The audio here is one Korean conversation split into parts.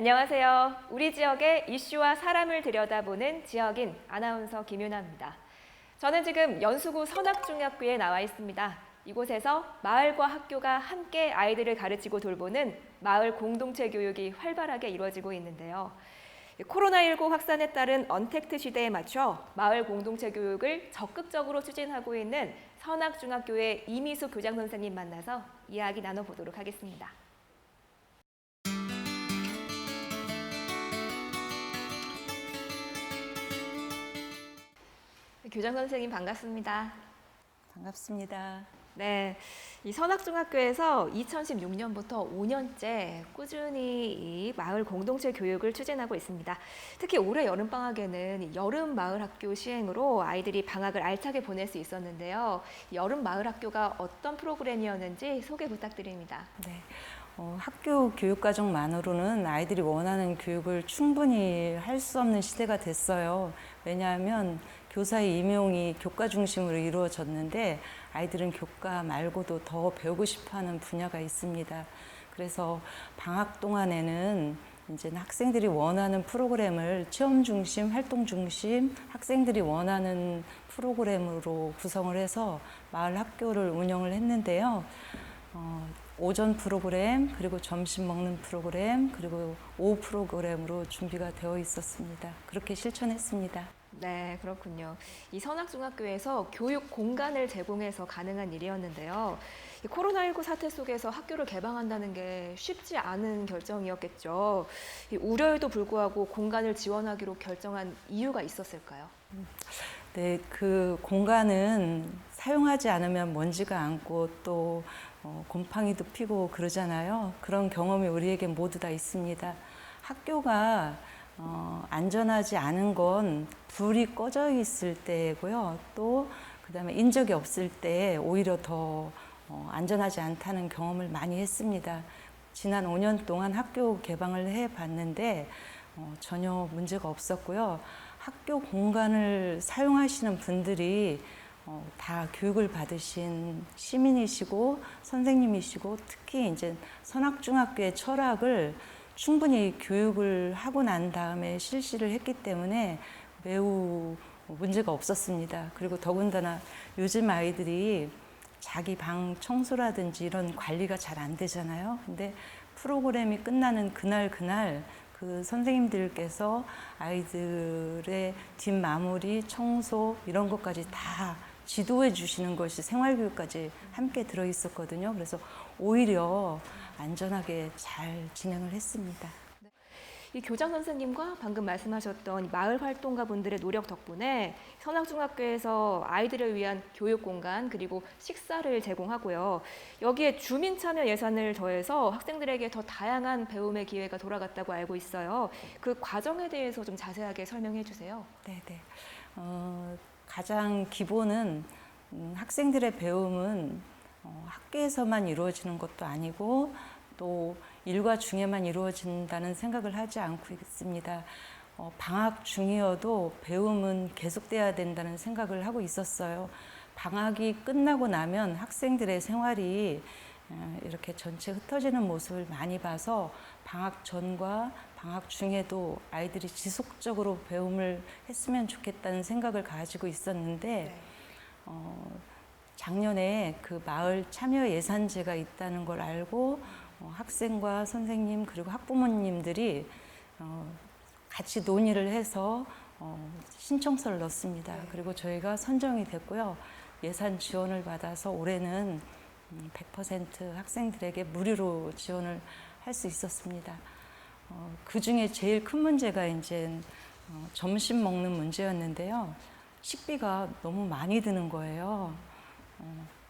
안녕하세요. 우리 지역의 이슈와 사람을 들여다보는 지역인 아나운서 김윤아입니다. 저는 지금 연수구 선악중학교에 나와 있습니다. 이곳에서 마을과 학교가 함께 아이들을 가르치고 돌보는 마을 공동체 교육이 활발하게 이루어지고 있는데요. 코로나19 확산에 따른 언택트 시대에 맞춰 마을 공동체 교육을 적극적으로 추진하고 있는 선악중학교의 이미수 교장 선생님 만나서 이야기 나눠보도록 하겠습니다. 교장 선생님 반갑습니다. 반갑습니다. 네, 이 선악중학교에서 2016년부터 5년째 꾸준히 이 마을 공동체 교육을 추진하고 있습니다. 특히 올해 여름방학에는 여름 마을학교 시행으로 아이들이 방학을 알차게 보낼 수 있었는데요. 여름 마을학교가 어떤 프로그램이었는지 소개 부탁드립니다. 네, 학교 교육과정만으로는 아이들이 원하는 교육을 충분히 할 수 없는 시대가 됐어요. 왜냐하면 교사의 임용이 교과 중심으로 이루어졌는데 아이들은 교과 말고도 더 배우고 싶어하는 분야가 있습니다. 그래서 방학 동안에는 이제 학생들이 원하는 프로그램을 체험 중심, 활동 중심, 학생들이 원하는 프로그램으로 구성을 해서 마을 학교를 운영을 했는데요. 오전 프로그램, 그리고 점심 먹는 프로그램, 그리고 오후 프로그램으로 준비가 되어 있었습니다. 그렇게 실천했습니다. 네, 그렇군요. 이 선악중학교에서 교육 공간을 제공해서 가능한 일이었는데요. 이 코로나19 사태 속에서 학교를 개방한다는 게 쉽지 않은 결정이었겠죠. 이 우려에도 불구하고 공간을 지원하기로 결정한 이유가 있었을까요? 네, 그 공간은 사용하지 않으면 먼지가 앉고 또 곰팡이도 피고 그러잖아요. 그런 경험이 우리에게 모두 다 있습니다. 학교가 안전하지 않은 건 불이 꺼져 있을 때고요. 또 그다음에 인적이 없을 때 오히려 더 안전하지 않다는 경험을 많이 했습니다. 지난 5년 동안 학교 개방을 해봤는데 전혀 문제가 없었고요. 학교 공간을 사용하시는 분들이 다 교육을 받으신 시민이시고 선생님이시고 특히 이제 선악중학교의 철학을 충분히 교육을 하고 난 다음에 실시를 했기 때문에 매우 문제가 없었습니다. 그리고 더군다나 요즘 아이들이 자기 방 청소라든지 이런 관리가 잘 안 되잖아요. 근데 프로그램이 끝나는 그날 그 선생님들께서 아이들의 뒷마무리, 청소 이런 것까지 다 지도해 주시는 것이 생활교육까지 함께 들어 있었거든요. 그래서 오히려 안전하게 잘 진행을 했습니다. 이 교장 선생님과 방금 말씀하셨던 마을 활동가 분들의 노력 덕분에 선악중학교에서 아이들을 위한 교육 공간 그리고 식사를 제공하고요. 여기에 주민 참여 예산을 더해서 학생들에게 더 다양한 배움의 기회가 돌아갔다고 알고 있어요. 그 과정에 대해서 좀 자세하게 설명해 주세요. 네네. 가장 기본은 학생들의 배움은 학교에서만 이루어지는 것도 아니고 또 일과 중에만 이루어진다는 생각을 하지 않고 있습니다. 방학 중이어도 배움은 계속돼야 된다는 생각을 하고 있었어요. 방학이 끝나고 나면 학생들의 생활이 이렇게 전체 흩어지는 모습을 많이 봐서 방학 전과 방학 중에도 아이들이 지속적으로 배움을 했으면 좋겠다는 생각을 가지고 있었는데 작년에 그 마을 참여 예산제가 있다는 걸 알고 학생과 선생님 그리고 학부모님들이 같이 논의를 해서 신청서를 넣습니다. 그리고 저희가 선정이 됐고요. 예산 지원을 받아서 올해는 100% 학생들에게 무료로 지원을 할 수 있었습니다. 그 중에 제일 큰 문제가 이제 점심 먹는 문제였는데요. 식비가 너무 많이 드는 거예요.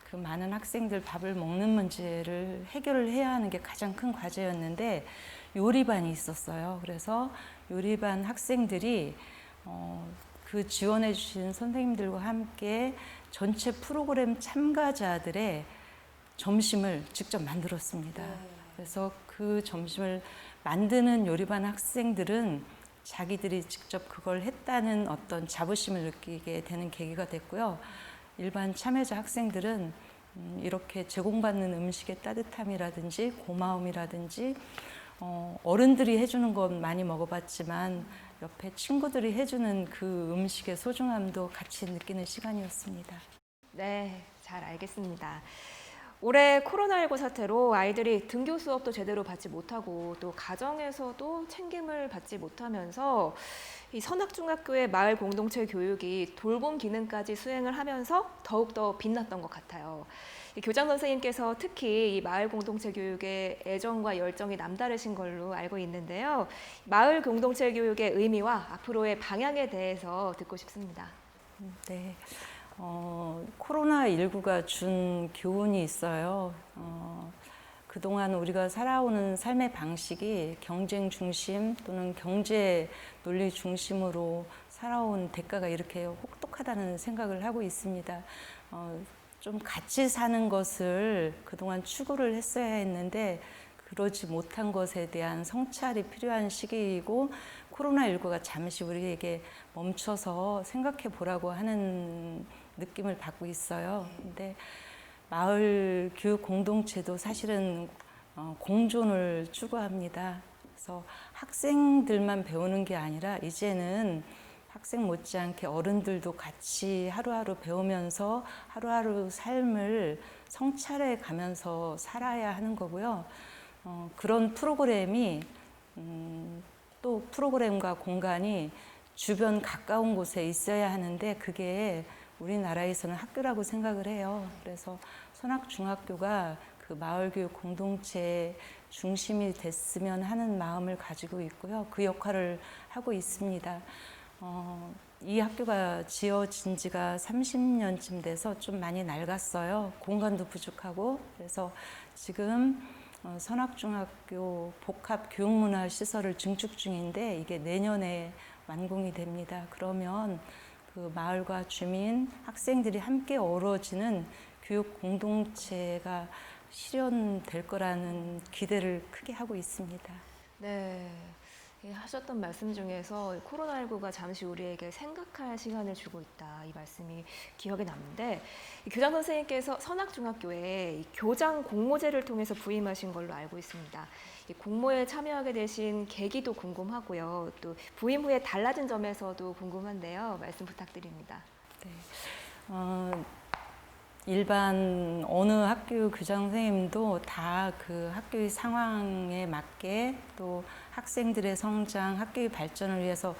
그 많은 학생들 밥을 먹는 문제를 해결을 해야 하는 게 가장 큰 과제였는데 요리반이 있었어요. 그래서 요리반 학생들이 그 지원해 주신 선생님들과 함께 전체 프로그램 참가자들의 점심을 직접 만들었습니다. 그래서 그 점심을 만드는 요리반 학생들은 자기들이 직접 그걸 했다는 어떤 자부심을 느끼게 되는 계기가 됐고요. 일반 참여자 학생들은 이렇게 제공받는 음식의 따뜻함이라든지 고마움이라든지 어른들이 해주는 건 많이 먹어봤지만 옆에 친구들이 해주는 그 음식의 소중함도 같이 느끼는 시간이었습니다. 네, 잘 알겠습니다. 올해 코로나19 사태로 아이들이 등교 수업도 제대로 받지 못하고 또 가정에서도 챙김을 받지 못하면서 이 선악중학교의 마을 공동체 교육이 돌봄 기능까지 수행을 하면서 더욱더 빛났던 것 같아요. 이 교장 선생님께서 특히 이 마을 공동체 교육에 애정과 열정이 남다르신 걸로 알고 있는데요. 마을 공동체 교육의 의미와 앞으로의 방향에 대해서 듣고 싶습니다. 네. 코로나19가 준 교훈이 있어요. 그동안 우리가 살아오는 삶의 방식이 경쟁 중심 또는 경제 논리 중심으로 살아온 대가가 이렇게 혹독하다는 생각을 하고 있습니다. 좀 같이 사는 것을 그동안 추구를 했어야 했는데 그러지 못한 것에 대한 성찰이 필요한 시기이고 코로나19가 잠시 우리에게 멈춰서 생각해 보라고 하는 느낌을 받고 있어요. 근데 마을 교육 공동체도 사실은 공존을 추구합니다. 그래서 학생들만 배우는 게 아니라 이제는 학생 못지않게 어른들도 같이 하루하루 배우면서 하루하루 삶을 성찰해 가면서 살아야 하는 거고요. 그런 프로그램이 또 프로그램과 공간이 주변 가까운 곳에 있어야 하는데 그게 우리나라에서는 학교라고 생각을 해요. 그래서 선악중학교가 그 마을교육 공동체 중심이 됐으면 하는 마음을 가지고 있고요. 그 역할을 하고 있습니다. 이 학교가 지어진 지가 30년쯤 돼서 좀 많이 낡았어요. 공간도 부족하고. 그래서 지금 선악중학교 복합교육문화시설을 증축 중인데 이게 내년에 완공이 됩니다. 그러면 그 마을과 주민, 학생들이 함께 어우러지는 교육 공동체가 실현될 거라는 기대를 크게 하고 있습니다. 네. 하셨던 말씀 중에서 코로나19가 잠시 우리에게 생각할 시간을 주고 있다. 이 말씀이 기억에 남는데 교장 선생님께서 선악중학교에 이 교장 공모제를 통해서 부임하신 걸로 알고 있습니다. 이 공모에 참여하게 되신 계기도 궁금하고요. 또 부임 후에 달라진 점에서도 궁금한데요. 말씀 부탁드립니다. 네. 일반 어느 학교 교장 선생님도 다 그 학교의 상황에 맞게 또 학생들의 성장, 학교의 발전을 위해서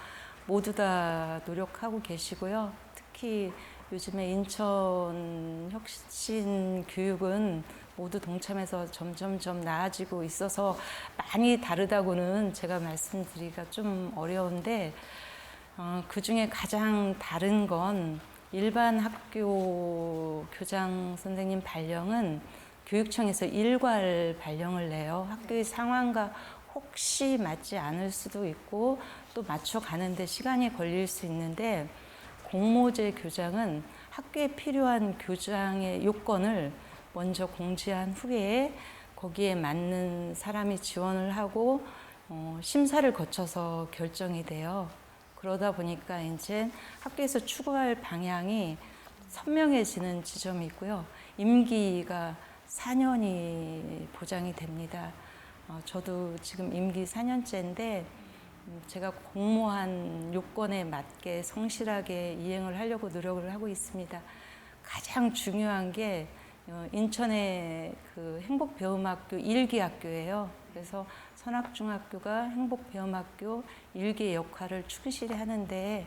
모두 다 노력하고 계시고요. 특히 요즘에 인천 혁신 교육은 모두 동참해서 점점점 나아지고 있어서 많이 다르다고는 제가 말씀드리기가 좀 어려운데 그 중에 가장 다른 건 일반 학교 교장 선생님 발령은 교육청에서 일괄 발령을 내요. 학교의 상황과 혹시 맞지 않을 수도 있고 또 맞춰가는데 시간이 걸릴 수 있는데 공모제 교장은 학교에 필요한 교장의 요건을 먼저 공지한 후에 거기에 맞는 사람이 지원을 하고 심사를 거쳐서 결정이 돼요. 그러다 보니까 이제 학교에서 추구할 방향이 선명해지는 지점이 있고요. 임기가 4년이 보장이 됩니다. 저도 지금 임기 4년째인데 제가 공모한 요건에 맞게 성실하게 이행을 하려고 노력을 하고 있습니다. 가장 중요한 게 인천의 그 행복배움학교 1기 학교예요. 그래서 선악중학교가 행복배움학교 1기의 역할을 충실히 하는데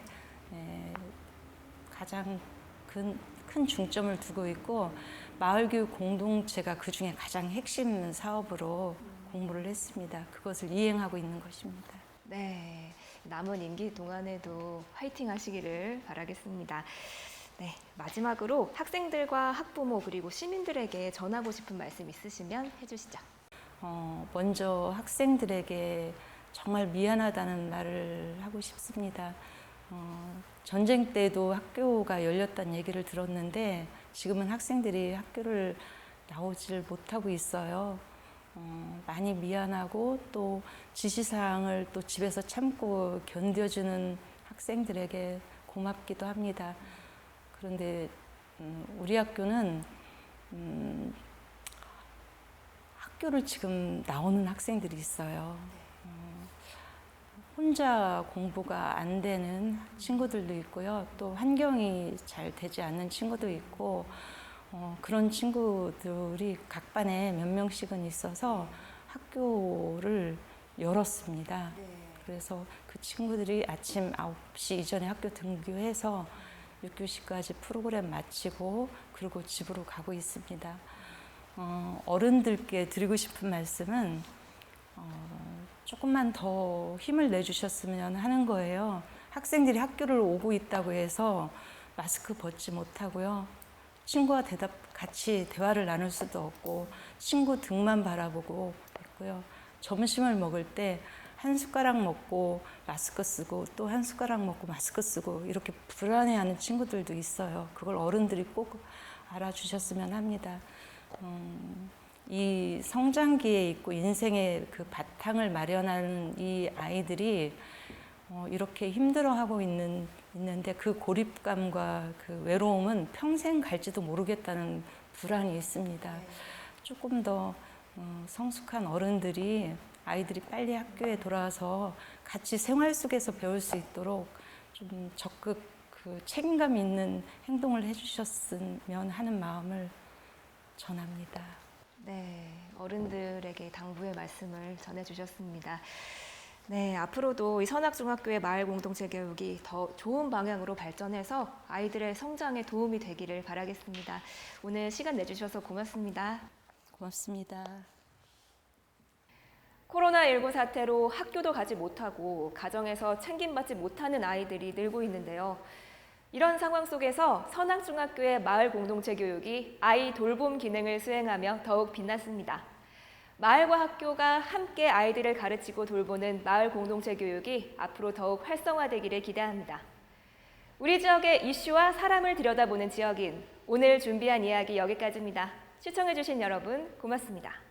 가장 큰 중점을 두고 있고 마을교육 공동체가 그 중에 가장 핵심 사업으로 공모를 했습니다. 그것을 이행하고 있는 것입니다. 네, 남은 임기 동안에도 화이팅 하시기를 바라겠습니다. 네, 마지막으로 학생들과 학부모 그리고 시민들에게 전하고 싶은 말씀 있으시면 해주시죠. 먼저 학생들에게 정말 미안하다는 말을 하고 싶습니다. 전쟁 때도 학교가 열렸다는 얘기를 들었는데 지금은 학생들이 학교를 나오질 못하고 있어요. 많이 미안하고 또 지시사항을 또 집에서 참고 견뎌주는 학생들에게 고맙기도 합니다. 그런데 우리 학교는 학교를 지금 나오는 학생들이 있어요. 혼자 공부가 안 되는 친구들도 있고요. 또 환경이 잘 되지 않는 친구도 있고, 그런 친구들이 각 반에 몇 명씩은 있어서 학교를 열었습니다. 그래서 그 친구들이 아침 9시 이전에 학교 등교해서 6교시까지 프로그램 마치고 그리고 집으로 가고 있습니다. 어른들께 드리고 싶은 말씀은 조금만 더 힘을 내주셨으면 하는 거예요. 학생들이 학교를 오고 있다고 해서 마스크 벗지 못하고요. 친구와 같이 대화를 나눌 수도 없고 친구 등만 바라보고 있고요. 점심을 먹을 때 한 숟가락 먹고 마스크 쓰고 또 한 숟가락 먹고 마스크 쓰고 이렇게 불안해하는 친구들도 있어요. 그걸 어른들이 꼭 알아주셨으면 합니다. 이 성장기에 있고 인생의 그 바탕을 마련하는 이 아이들이 이렇게 힘들어하고 있는데 그 고립감과 그 외로움은 평생 갈지도 모르겠다는 불안이 있습니다. 조금 더 성숙한 어른들이 아이들이 빨리 학교에 돌아와서 같이 생활 속에서 배울 수 있도록 좀 적극 그 책임감 있는 행동을 해주셨으면 하는 마음을 전합니다. 네, 어른들에게 당부의 말씀을 전해주셨습니다. 네, 앞으로도 이 선악중학교의 마을 공동체 교육이 더 좋은 방향으로 발전해서 아이들의 성장에 도움이 되기를 바라겠습니다. 오늘 시간 내주셔서 고맙습니다. 고맙습니다. 코로나19 사태로 학교도 가지 못하고 가정에서 챙김받지 못하는 아이들이 늘고 있는데요. 이런 상황 속에서 선악중학교의 마을 공동체 교육이 아이 돌봄 기능을 수행하며 더욱 빛났습니다. 마을과 학교가 함께 아이들을 가르치고 돌보는 마을 공동체 교육이 앞으로 더욱 활성화되기를 기대합니다. 우리 지역의 이슈와 사람을 들여다보는 지역인, 오늘 준비한 이야기 여기까지입니다. 시청해주신 여러분 고맙습니다.